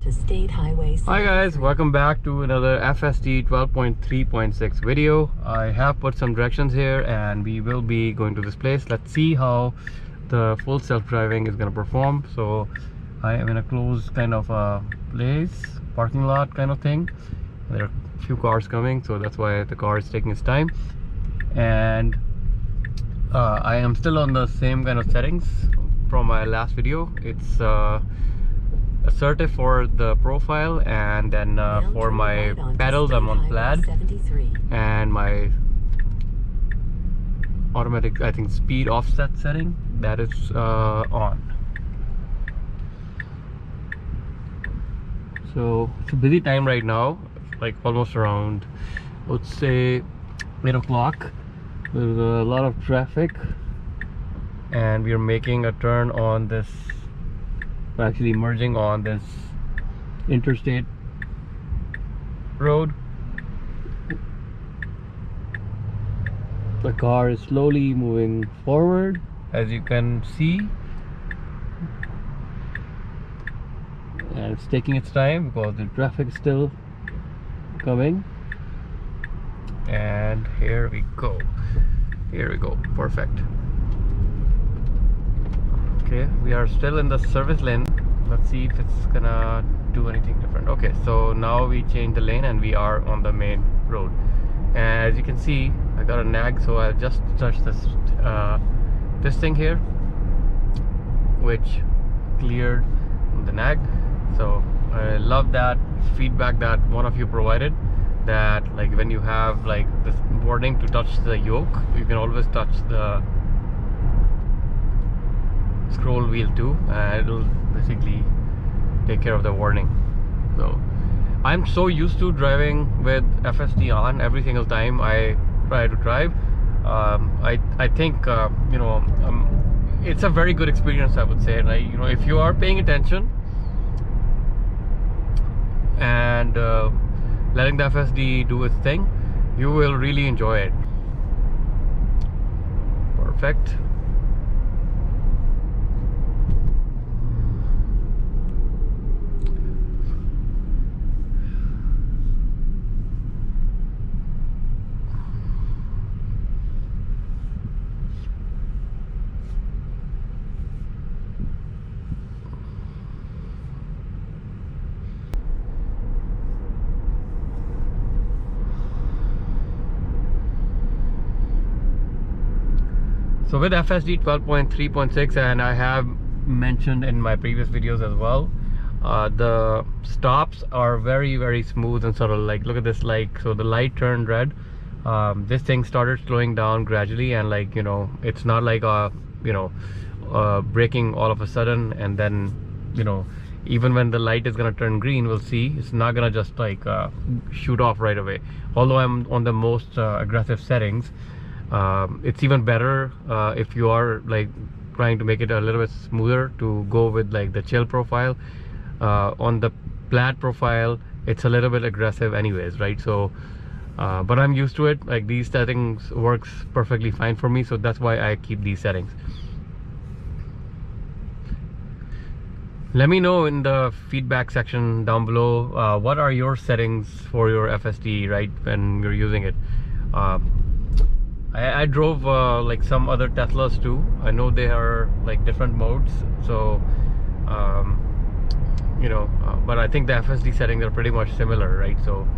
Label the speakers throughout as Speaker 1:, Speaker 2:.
Speaker 1: to State Highway 73.
Speaker 2: Hi guys, welcome back to another FSD 12.3.6 video. I have put some directions here and we will be going to this place. Let's see how the full self-driving is going to perform. So I am in a closed kind of a place, parking lot kind of thing. There are a few cars coming, so that's why the car is taking its time. And I am still on the same kind of settings from my last video. It's assertive for the profile, and then for my pedals I'm on plaid, and my automatic, I think, speed offset setting, that is on. So it's a busy time right now, like almost around, let's say 8 o'clock. There's a lot of traffic and we are making a turn on this, actually merging on this interstate road. The car is slowly moving forward, as you can see, and it's taking its time because the traffic is still coming. And here we go, perfect. Okay, we are still in the service lane. Let's see if it's gonna do anything different. Okay, so now we change the lane and we are on the main road. And as you can see, I got a nag, so I'll just touch this this thing here, which cleared the nag. So I love that feedback that one of you provided, that like when you have like this warning to touch the yoke, you can always touch the scroll wheel too, and it'll basically take care of the warning. So I'm so used to driving with FSD on every single time I try to drive. I think it's a very good experience, I would say. Like, if you are paying attention and letting the FSD do its thing, you will really enjoy it. Perfect. So with FSD 12.3.6, and I have mentioned in my previous videos as well, the stops are very, very smooth and sort of like, look at this, like, so the light turned red. This thing started slowing down gradually, and like, it's not like braking all of a sudden, and then even when the light is gonna turn green, we'll see it's not gonna just like shoot off right away. Although I'm on the most aggressive settings, it's even better if you are like trying to make it a little bit smoother, to go with like the chill profile. On the plaid profile, it's a little bit aggressive anyways, right? So but I'm used to it. Like, these settings works perfectly fine for me, so that's why I keep these settings. Let me know in the feedback section down below, what are your settings for your FSD, right, when you're using it. I drove like some other Teslas too. I know they are like different modes, so but I think the FSD settings are pretty much similar, right? So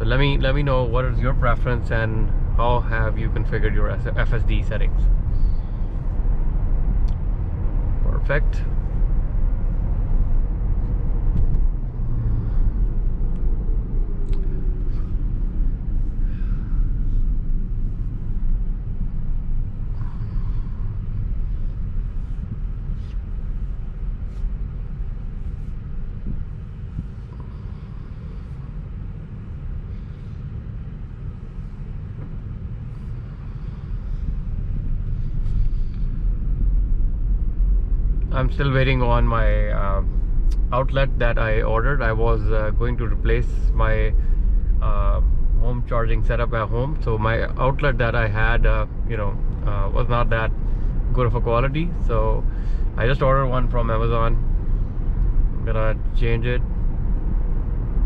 Speaker 2: let me know what is your preference and how have you configured your FSD settings. Perfect. I'm still waiting on my outlet that I ordered. I was going to replace my home charging setup at home, so my outlet that I had was not that good of a quality, so I just ordered one from Amazon. gonna change it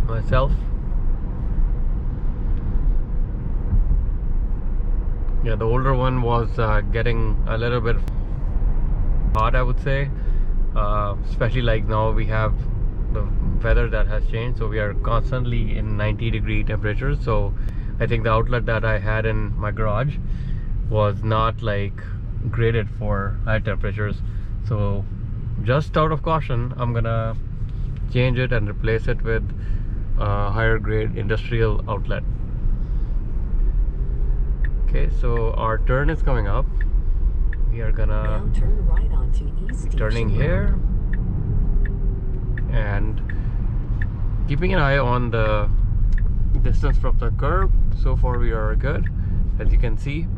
Speaker 2: myself. Yeah, the older one was getting a little bit hot, I would say, especially like now we have the weather that has changed, so we are constantly in 90-degree temperatures. So I think the outlet that I had in my garage was not like graded for high temperatures, so just out of caution I'm gonna change it and replace it with a higher grade industrial outlet. Okay, so our turn is coming up. We are gonna
Speaker 1: now turn right onto East
Speaker 2: turning here and keeping an eye on the distance from the curb. So far we are good, as you can see.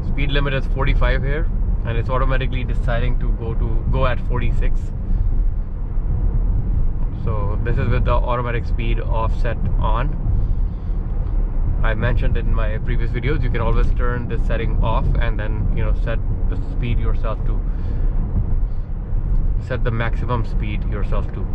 Speaker 2: Speed limit is 45 here, and it's automatically deciding to go at 46. So this is with the automatic speed offset on. I mentioned in my previous videos, you can always turn this setting off and then, you know, set the speed yourself to set the maximum speed yourself to.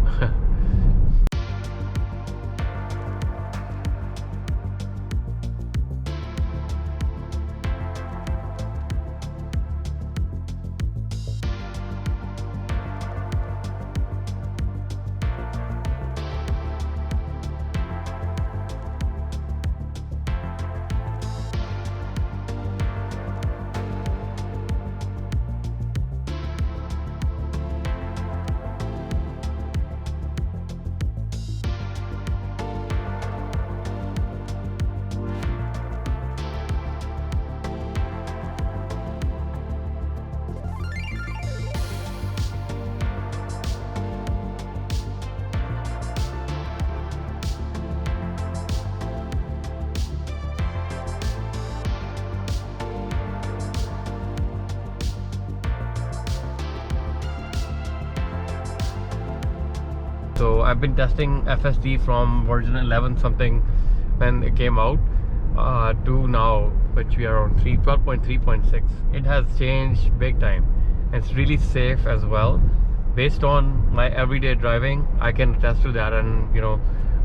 Speaker 2: So I've been testing FSD from version 11 something when it came out to now, which we are on 12.3.6. It has changed big time, and it's really safe as well. Based on my everyday driving, I can attest to that, and you know,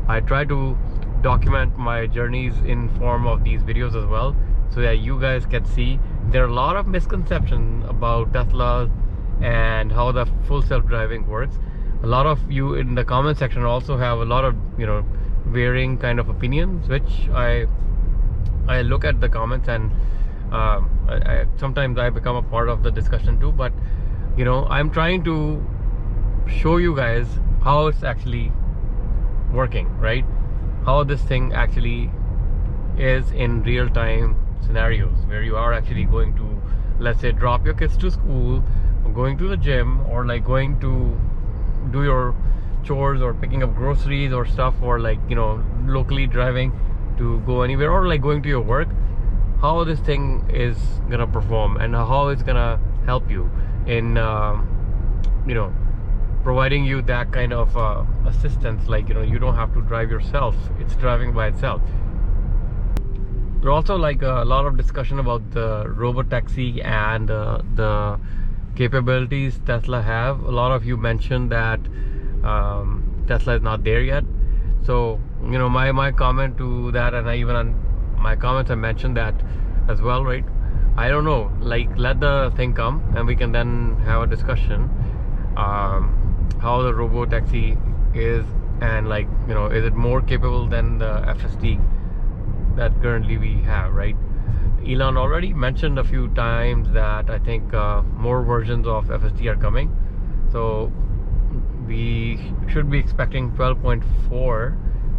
Speaker 2: I try to document my journeys in form of these videos as well, so that you guys can see. There are a lot of misconceptions about Tesla and how the full self-driving works. A lot of you in the comment section also have a lot of, you know, varying kind of opinions, which I look at the comments, and sometimes I become a part of the discussion too. But you know, I'm trying to show you guys how it's actually working, right? How this thing actually is in real-time scenarios, where you are actually going to, let's say, drop your kids to school, or going to the gym, or like going to do your chores, or picking up groceries or stuff, or like, you know, locally driving to go anywhere, or like going to your work. How this thing is gonna perform, and how it's gonna help you in you know, providing you that kind of assistance. Like, you know, you don't have to drive yourself, it's driving by itself. There's also like a lot of discussion about the robotaxi and the capabilities Tesla have. A lot of you mentioned that Tesla is not there yet. So, you know, my comment to that, and I even on my comments I mentioned that as well, right? I don't know, like, let the thing come and we can then have a discussion how the robotaxi is, and like, you know, is it more capable than the FSD that currently we have, right? Elon already mentioned a few times that I think more versions of FSD are coming, so we should be expecting 12.4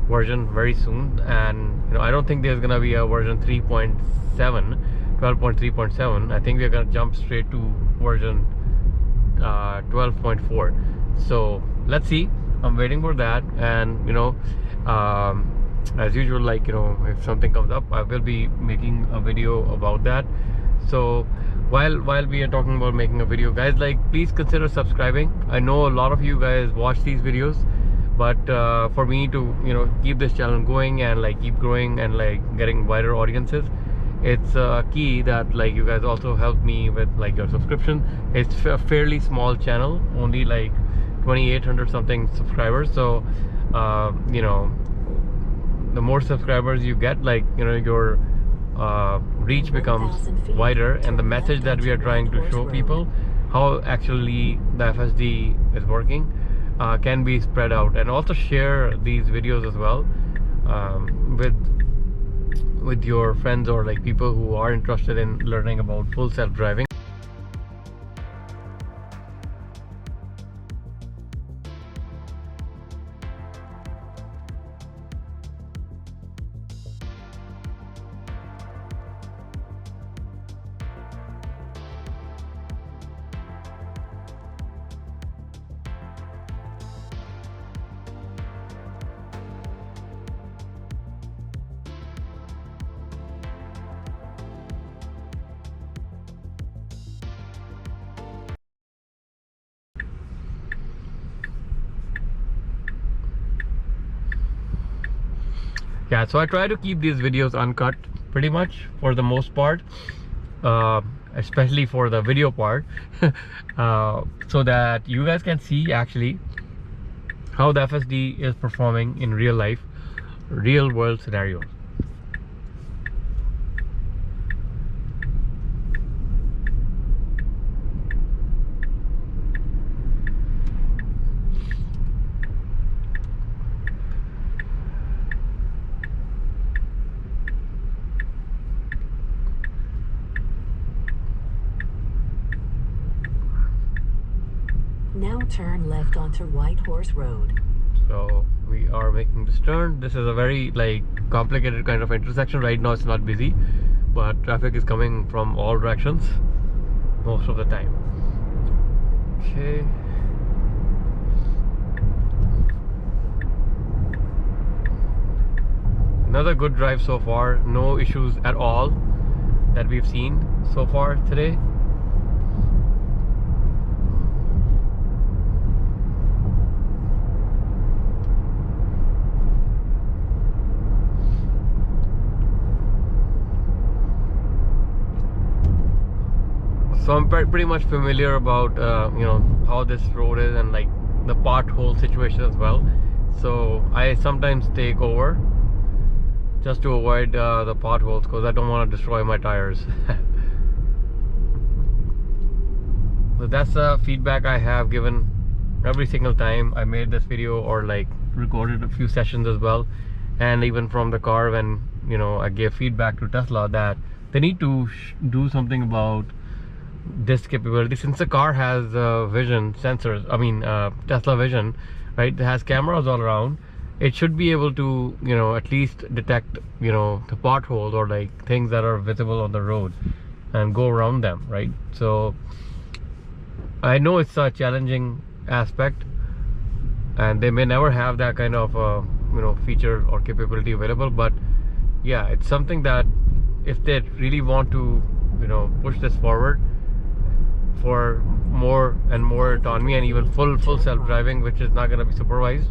Speaker 2: version very soon. And you know, I don't think there's gonna be a version 3.7, 12.3.7. I think we're gonna jump straight to version 12.4. So let's see, I'm waiting for that. And you know, as usual, like, you know, if something comes up, I will be making a video about that. So while we are talking about making a video, guys, like, please consider subscribing. I know a lot of you guys watch these videos, but for me to, you know, keep this channel going and like keep growing and like getting wider audiences, it's a key that like you guys also help me with like your subscription. It's a fairly small channel, only like 2,800 something subscribers. So you know, the more subscribers you get, like, you know, your reach becomes wider, and the message that we are trying to show people, how actually the FSD is working, can be spread out. And also share these videos as well with your friends or like people who are interested in learning about full self-driving. Yeah, so I try to keep these videos uncut pretty much for the most part, especially for the video part, so that you guys can see actually how the FSD is performing in real life, real world scenarios.
Speaker 1: Now turn left onto White Horse Road.
Speaker 2: So we are making this turn. This is a very like complicated kind of intersection. Right now it's not busy, but traffic is coming from all directions most of the time. Okay. Another good drive so far. No issues at all that we've seen so far today. So I'm pretty much familiar about you know, how this road is and like the pothole situation as well. So I sometimes take over just to avoid the potholes, because I don't want to destroy my tires. So that's the feedback I have given every single time I made this video, or like recorded a few sessions as well. And even from the car, when, you know, I gave feedback to Tesla that they need to do something about this capability, since the car has vision sensors. I mean Tesla Vision, right? It has cameras all around. It should be able to, you know, at least detect, you know, the potholes or like things that are visible on the road and go around them, right? So I know it's a challenging aspect, and they may never have that kind of you know, feature or capability available, but yeah, it's something that if they really want to, you know, push this forward for more and more autonomy and even full self-driving, which is not going to be supervised,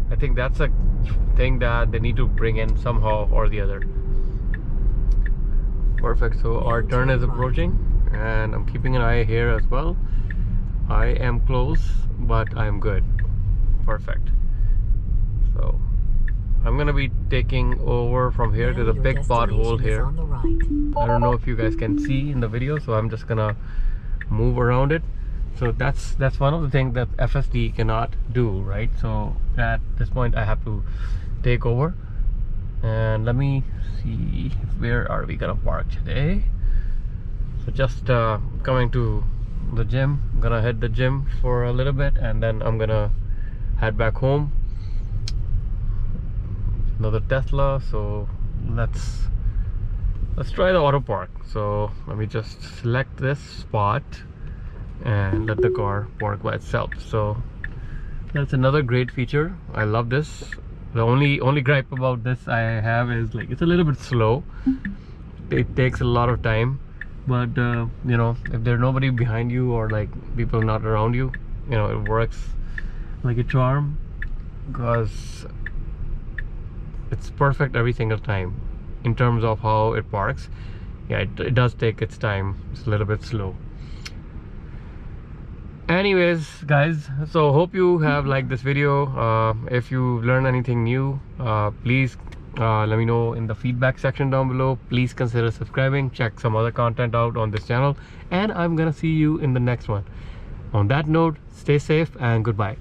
Speaker 2: I think that's a thing that they need to bring in somehow or the other. Perfect. So our turn is approaching, and I'm keeping an eye here as well. I am close, but I'm good. Perfect. So I'm gonna be taking over from here to the big pothole here. I don't know if you guys can see in the video, so I'm just gonna move around it. So that's one of the things that FSD cannot do, right? So at this point I have to take over, and let me see, where are we gonna park today. So just coming to the gym. I'm gonna hit the gym for a little bit, and then I'm gonna head back home. Another Tesla, so let's try the auto park. So let me just select this spot and let the car park by itself. So that's another great feature. I love this. The only gripe about this I have is like it's a little bit slow. It takes a lot of time, but you know, if there's nobody behind you or like people not around you, you know, it works like a charm, because it's perfect every single time. in terms of how it parks. Yeah, it does take its time. It's a little bit slow. Anyways guys, so hope you have liked this video. If you learned anything new, please let me know in the feedback section down below. Please consider subscribing, check some other content out on this channel, and I'm gonna see you in the next one. On that note, stay safe and goodbye.